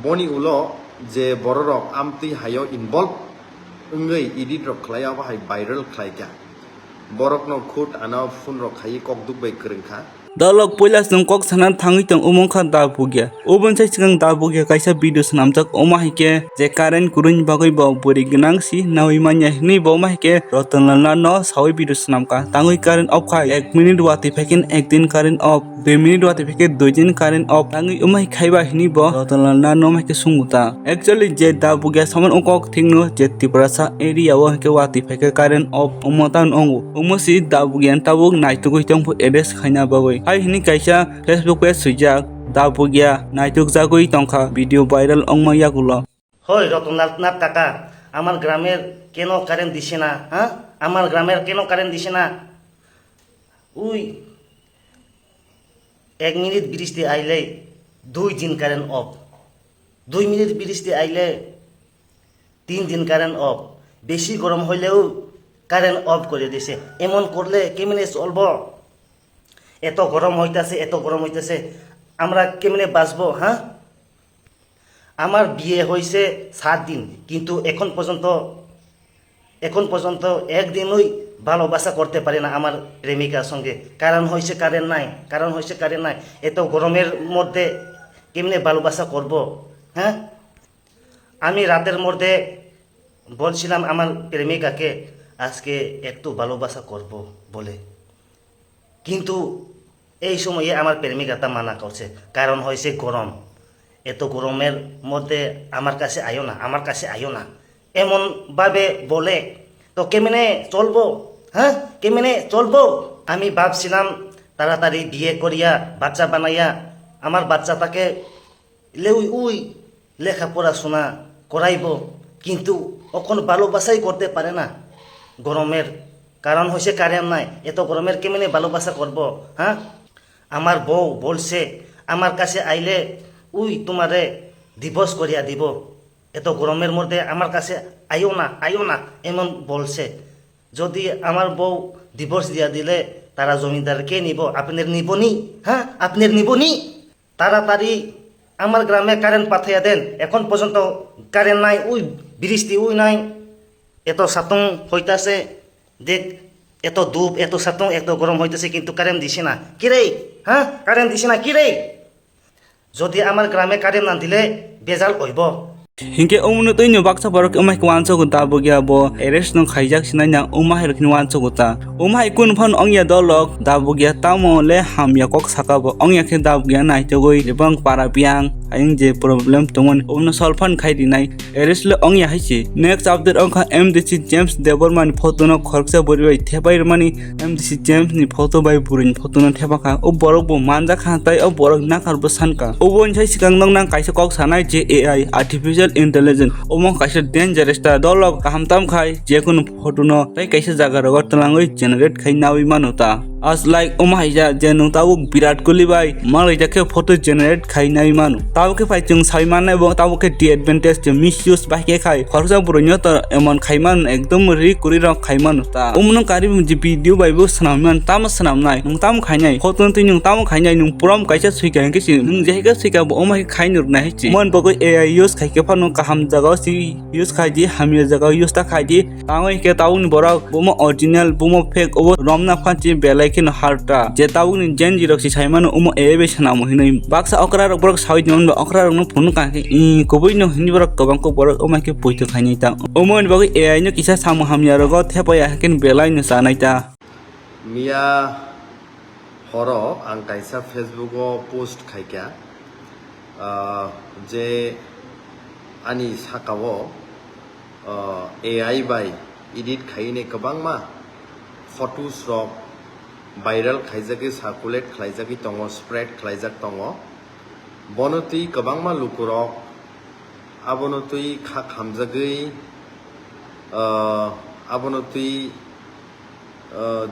boni ulo je bororok amti hayo involve ungei edit rok khlaya ba hai viral khlaika borok no khut ana phun rok khai kok duk bai krengkha Dalok poila sung kok sanan thangi tang umong kha da bugya obon sai sikang da bugya kaisa video sanamjak oma hike je current kurun bagoi ba bori gnang si nawi manya ni bo ma hike rotanlana no sawi video sanamka tangoi current off khai 1 minute wati phekin 1 din current off 2 minute wati pheke 2 din current off tangoi uma khaiba hini bo rotanlana no ma hike sunguta actually je da bugya saman okok thingno je tiprasa area wa hike wati pheke current off umotan ongu umosi da bugyan tabuk naitugoi tongpu address khaina bagoi hai hini kaisa Facebook page sujak dabugia naituk jagoi tongkha video viral ongma yagulo হই রতননাথ কাকা আমার গ্রামের কেন current দিছে না হ্যাঁ আমার গ্রামের কেন কারেন্ট দিছে না উই 1 মিনিট বৃষ্টি আইলে 2 দিন কারেন্ট অফ 2 মিনিট বৃষ্টি আইলে 3 দিন কারেন্ট অফ বেশি গরম হইলেও কারেন্ট অফ করে দিছে এমন করলে কেমনে চলবো এত গরম হইতাছে আমরা কেমনে বাঁচবো হ্যাঁ আমার বিয়ে হয়েছে 7 দিন কিন্তু এখন পর্যন্ত একদিনই ভালোবাসা করতে পারি না আমার প্রেমিকার সঙ্গে কারণ হয়েছে কারেন্ট নাই এত গরমের মধ্যে কেমনে ভালোবাসা করব হ্যাঁ আমি রাতের মধ্যে বলছিলাম আমার প্রেমিকাকে আজকে একটু ভালোবাসা করব বলে কিন্তু এই সময়ে আমার প্রেমিকাটা মানা করছে কারণ হয়েছে গরম এত গরমের মধ্যে আমার কাছে আইও না এমন ভাবে বলে তো কেমনে চলবো হ্যাঁ কেমনে চলবো আমি ভাবছিলাম তাড়াতাড়ি বিয়ে করিয়া বাচ্চা বানাইয়া আমার বাচ্চাটাকে উই লেখাপড়া শোনা করাইব কিন্তু এখন ভালোবাসাই করতে পারে না গরমের কারণ হয়েছে কারেন্ট নাই এত গরমের কেমনে ভালোবাসা করব হ্যাঁ আমার বউ বলছে আমার কাছে আইলে উই তোমারে ডিভোর্স করিয়া দিব এত গরমের মধ্যে আমার কাছে আইও না এমন বলছে যদি আমার বউ ডিভোর্স দিয়া দিলে তারা জমিদারকে নিব আপনার নিবনি হ্যাঁ আপনার নিবনি তাড়াতাড়ি আমার গ্রামে কারেন্ট পাঠাইয়া দেন এখন পর্যন্ত কারেন্ট নাই উই বৃষ্টি উই নাই এত সাতং হইতাছে দেখ এত ধূপ এত সাতং এত গরম হইতেছে কিন্তু কারেন্ট দিছে না কিরে হ্যাঁ কারেন্ট দিছে না কিরে যদি আমার গ্রামে কারেন্ট না দিলে বেজাল হইব hinke umno toino baksa borok umai kwanso ko dabugia bo eres no khaijak sinanya umai rokni wanso ko ta umai kun phon ongya dolok dabugia tamo le hamya kok sakabo ongya khe dabugia nai togoi lebang para piang aing je problem tomon umno solfan khai dinai eres le ongya haichi next update ongkha MDC James Deborman photo no khorksa boribai thebai mani MDC James ni photo bai burin photo no thebaka o borok bo manja khatai o borok nakar bo sanka o bon sai sikang nang nang kaisa kok sanai je AI artificial intelligence omong kaisa dangerous ta dolok kahamtam khai je kono photo no tai kaisa jaga rogot talangoi generate khai nawi manuta as like omahija je nung tabuk virat kohli bai malai jakhe photo generate khai nawi manu tabuk phai chung sai manai bo tabuk disadvantage je misuse bai ke khai khorsa buronyo ta emon khai man ekdom ri kuri rok khai manu ta omno kari je video bai bo sanamman tam sanam nai nung tam khai nai photo ti nung tam khai nai nung puram kaisa suika ke si nung je ka suika bo omai khai nur na hi mon bogo AI use khai ke phano kaham jaga si use khai di hamya jaga use ta khai di tangoi ke taun borak bomo original bomo fake obo romna phanchi belai kin harta je taun ni gen jirok si saimano umo ebe sanamo hinai baksa okra rok borok sawi non okra rok no phunu ka ke koboi no hindi borok kobang ko borok omai ke poito khaini ta omon bogo AI no kisa samu hamya rogo thepaya ken belai no sanai ta mia horo ang kaisa Facebook o post khaika je ani sakao AI bai edit khaine kabangma photos rok viral khaijaki circulate khlaijaki tongo spread khlaijak tongo bonotui kabangma lukurok abonotui kha khamjagui abonotui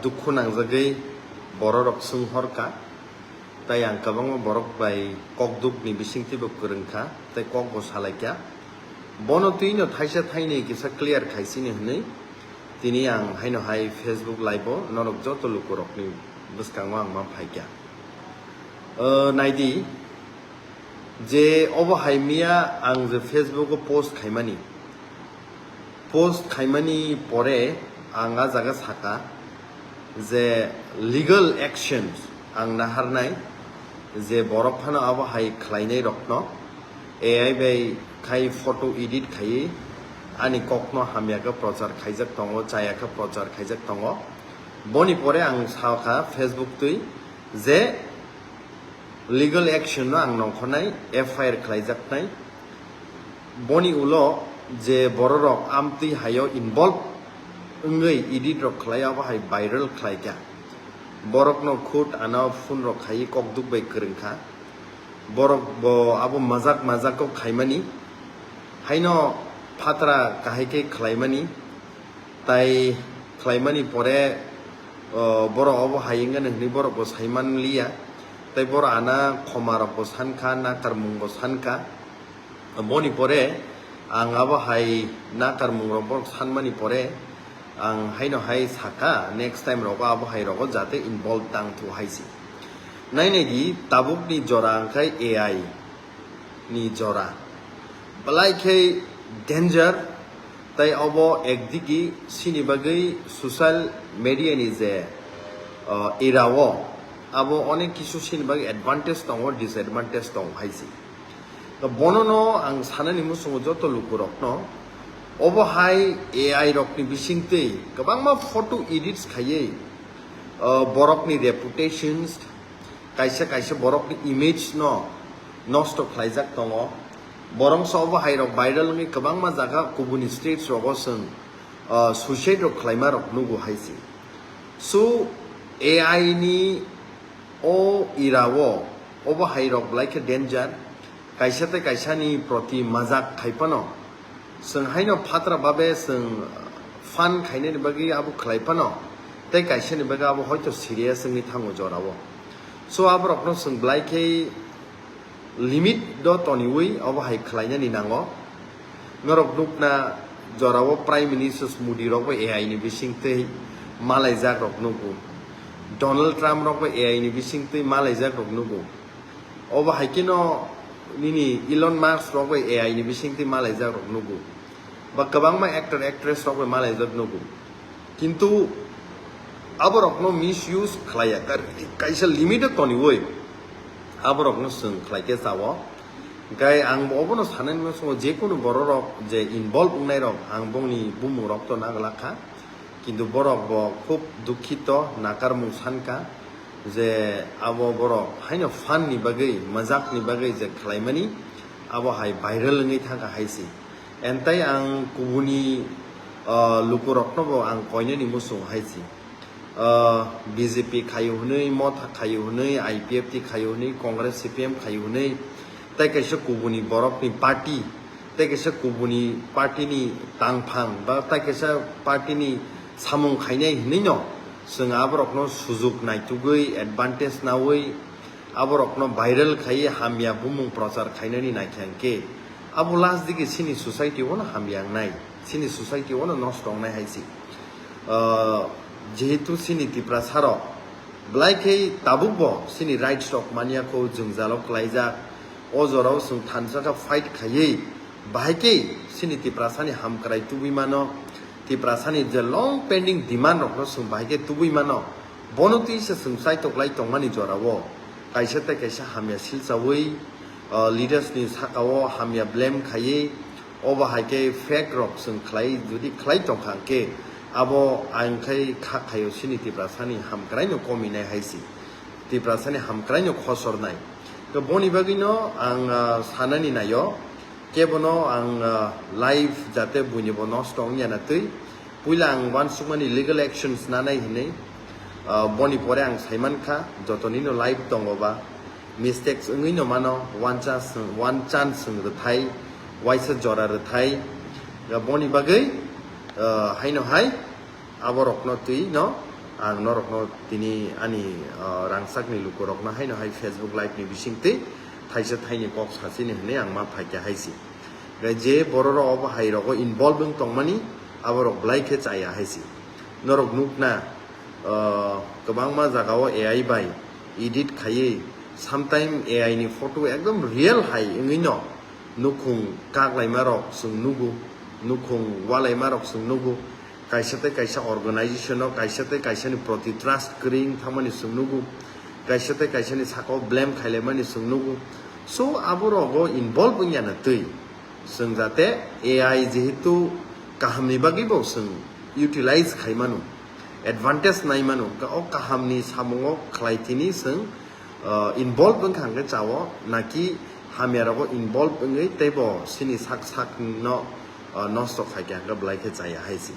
dukhu nangjagui bororok sunghorka tai ang kabangma borok bai kokduk ni bisingti bo kurungkha tai kok bo salaikya bonotui no thaisa thaini kisa clear khaisini hnei tini ang haino hai Facebook live o norok joto lukurok ni bwskangma ang ma phaikya naidi जे अब हाइमिया आं जे Facebook post खाइमानी परे आंगा जागा साका जे legal actions आं नाहारनाय जे बरफ फानो अब high खलायनाय रखनो AI bye खाइ फटो एडिट खाइ आनि कखनो हामियाखौ प्रचार खाइजाक दङ जायाखौ प्रचार खाइजाक दङ बनि परे आं साखा फेसबुक तुइ जे लीगल एक्शन आं नंखनाय एफआईआर खाइजाकनाय बनि उलो जे बररक आमति हायो इनवल्व ओंगै एडिट रक खालायाव हाइ भाइरल खालायगा बरक न खुद आना फुन रक खाइ ककदुक बाय करंखा बरक ब आबो मजाक को खाइमानी हाइनो फात्रा काहायके खलायमानी ताई खलायमानी परे बर अब हायेंगन हनि बर बो साइमान लिया ताई बर आना खमार बो सानखा ना करमुंग बो सानखा बनि परे आं अब हाय ना करमुंग बर सानमानी परे आं हायनो हाय साका नेक्स्ट टाइम रग अब हाय रग जाते इनवल्व तां थु हायसि नायनायदि ताबुकनि जरा आंखाय एआई नि जरा बलाइखे डेन्जार ताई अब एकदिकी सिनि बागै सोशल मीडिया नि जे इरावो अब अनेक किसु सिनि बागै एडभान्टेज दङ डिसएडभान्टेज दङ हायसि बननो आं साननि मुसुङो जत लुकुरकनो अब हाय एआई रकनि बिसिंतै गोबांमा फटो एडिट्स खायै बरकनि रेपुटेशन्स कायसे बरकनि इमेज न नष्ट खालायजाक दङ बरं सब हाइरक भाइरल नि गोबांमा जागा गुबुननि स्टेट्स रग जों सुइसाइड रक खालायमा रक नुगु हायसि सो एआई नि ओ इरावो अब हाइरक लाइक डेन्जार कायसाते कायसानि प्रति मजाक खायपानो जों हाइनो फात्रा बाबे जों फान खायनायनि बागै आबो खालायपानो ताई कायसानि बागै आबो हयतो सिरियास जोंनि थाङो जरावो सो आबो रकनो जों ब्लाइकै लिमिट द तनिवै अब हाइ खलायनानि नांगो नरक दुकना जरावो प्राइम मिनिस्टर मोदी रकबो एआई नि बिसिंतै मालाय जाक रक नुगु डोनाल्ड ट्रम्प रकबो एआई नि बिसिंतै मालाय जाक रक नुगु अब हाइकिनो निनि इलन मास्क रकबो एआई नि बिसिंतै मालाय जाक रक नुगु बा गोबांमा एक्टर एक्ट्रेस रकबो मालाय जाक नुगु किन्तु अब रकनो मिस यूज खलाया कायसा लिमिट तनिवै अब रकनो जों खलायके जावो गाय आं अबनो साननाय समाव जेकुनु बर रक जे इनवल्व बुंनाय रक आं बुंनि बुमु रक तो नागलाखा किन्तु बरक ब खूब दुखित नाकारमुं सानका जे अब बरक हायनो फान नि बागै मजाक नि बागै जे खलायमानि अब हाय भाइरल नि थाखा हायसि एन्ताय आं गुबुनि लुकु रकनो आं कयनानि मुसुं हायसि बीजेपी खायो हनै मत खायो हनै आईपीएफ टी खायो हनै कांग्रेस सीपीएम खायो हनै ताई कैसे कुबुनी बरफनी पार्टी ताई कैसे कुबुनी पार्टी नि तांफां बा ताई कैसे पार्टी नि सामुं खायनाय हनै न जों आबरकनो सुजुग नायतुगै एडभान्टेज नावै आबरकनो भाइरल खायै हामिया बुमुं प्रचार खायनायनि नायखांके आबो लास्ट दिगे सिनि सोसाइटी वन हामियां नाय सिनि सोसाइटी वन नष्ट नाय हायसि जेहेतु सिनि तिप्रा सार ब्लाइकै ताबुकबो सिनि राइट्स रक मानियाखौ जों जालक लायजा अजराव जों थानसाका फाइट खायै बाहायकै सिनि तिप्रासानि हामक्राय तुबिमानो तिप्रासानि जे लं पेंडिंग डिमांड रकनो जों बाहायकै तुबिमानो बनति से जों साइटकलाय तंमानि जरावो कायसेते कायसे हामिया सिलसावै लीडर्स नि साकावो हामिया ब्लेम खायै अबाहायकै फेक रक जों खलाय जुदि खलाय तंखांके abo angkai khakayo sini tiprasani hamkrai no kominai haisi tiprasani hamkrai no khosor nai to boni bagino ang sanani nayo kebono ang live jate bunibo no strong yana tui puila ang wan sumani legal actions nanai hinai boni pore ang saiman kha jotoni no live tongoba mistakes ngui no mano one chance ng thai waisa jora thai boni bagai haino hai abo rokno tui no ang no rokno tini ani rangsak ni luko rokno haino hai Facebook live ni bisingte thaisa thaini kok sasini hne ang ma phaikya haisi je bororo obo hai rogo involving tongmani abo rok blaike chaya haisi norok nukna gobangma jagao AI bai edit khaye sometime AI ni photo ekdom real hai ngi no nukhung kak lai marok sung nugu nukhung walai marok sung nugu kaisa te kaisa organization o kaisa te kaisa ni proti trust kring thamani sung nugu kaisa te kaisa ni sako blame khaile mani sung nugu so aboro go involve nya na tui sung jate AI jehetu kahamni bagi bo sung utilize khaimanu advantage nai manu ka o kahamni samungo khlaitini sung involve bangkhang ke chawo naki hamyarago involve ngai tebo sini sak sak no nosto khaikya ga blai ke chaya haisi